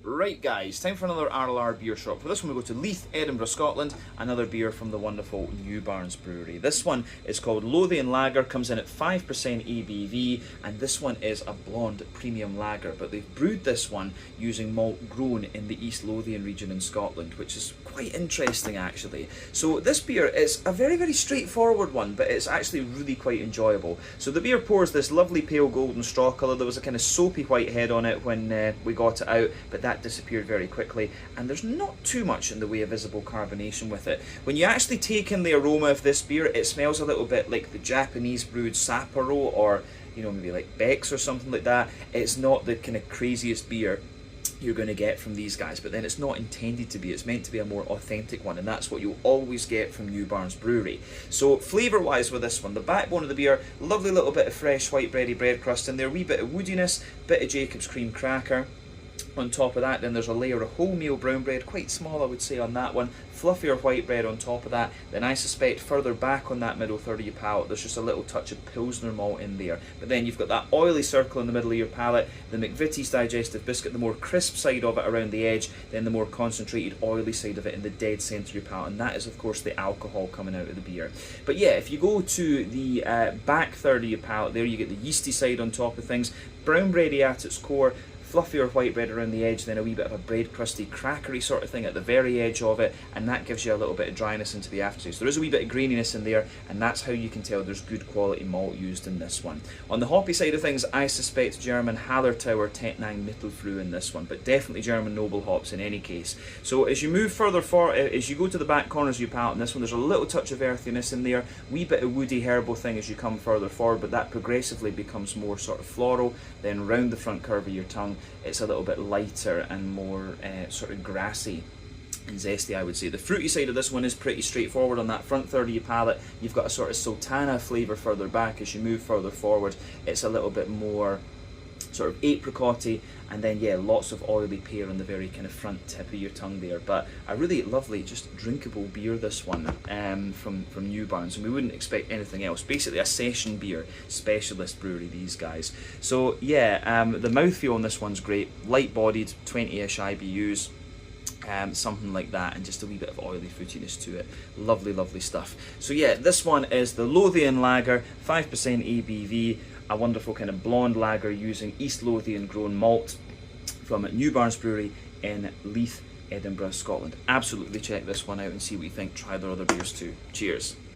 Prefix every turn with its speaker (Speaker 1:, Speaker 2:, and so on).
Speaker 1: Right guys, time for another RLR beer shop. For this one we go to Leith, Edinburgh, Scotland. Another beer from the wonderful Newbarns Brewery. This one is called Lothian Lager, comes in at 5% ABV, and this one is a blonde premium lager. But they've brewed this one using malt grown in the East Lothian region in Scotland, which is quite interesting actually. So this beer is a very straightforward one, but it's actually really quite enjoyable. So the beer pours this lovely pale golden straw colour. There was a kind of soapy white head on it when we got it out, but that disappeared very quickly, and there's not too much in the way of visible carbonation with it. When you actually take in the aroma of this beer, it smells a little bit like the Japanese brewed Sapporo, or you know, maybe like Beck's or something like that. It's not the kind of craziest beer you're going to get from these guys, but then it's not intended to be. It's meant to be a more authentic one, and that's what you'll always get from Newbarns Brewery. So flavour wise with this one, the backbone of the beer, lovely little bit of fresh white bready bread crust in there, wee bit of woodiness, bit of Jacob's cream cracker. On top of that, then there's a layer of wholemeal brown bread, quite small I would say on that one, fluffier white bread on top of that. Then I suspect further back on that middle third of your palate there's just a little touch of Pilsner malt in there. But then you've got that oily circle in the middle of your palate, the McVitie's digestive biscuit, the more crisp side of it around the edge, then the more concentrated oily side of it in the dead centre of your palate, and that is of course the alcohol coming out of the beer. But yeah, if you go to the back third of your palate there, you get the yeasty side on top of things, brown bready at its core, fluffier white bread around the edge, then a wee bit of a bread crusty crackery sort of thing at the very edge of it, and that gives you a little bit of dryness into the aftertaste. There is a wee bit of graininess in there, and that's how you can tell there's good quality malt used in this one. On the hoppy side of things, I suspect German Hallertauer Tettnang Mittelfrüh in this one, but definitely German noble hops in any case. So as you move further forward, as you go to the back corners of your palate in this one, there's a little touch of earthiness in there, wee bit of woody herbal thing as you come further forward, but that progressively becomes more sort of floral. Then round the front curve of your tongue, it's a little bit lighter and more sort of grassy and zesty, I would say. The fruity side of this one is pretty straightforward. On that front third of your palate, you've got a sort of sultana flavour further back. As you move further forward, it's a little bit more sort of apricot-y, and then yeah, lots of oily pear on the very kind of front tip of your tongue there. But a really lovely, just drinkable beer, this one from Newbarns, and we wouldn't expect anything else. Basically a session beer specialist brewery, these guys. So yeah, the mouthfeel on this one's great, light-bodied, 20-ish IBUs. Something like that, and just a wee bit of oily fruitiness to it. Lovely stuff. So yeah, this one is the Lothian Lager, 5% ABV, a wonderful kind of blonde lager using East Lothian grown malt from Newbarns Brewery in Leith, Edinburgh, Scotland. Absolutely check this one out and see what you think. Try their other beers too. Cheers.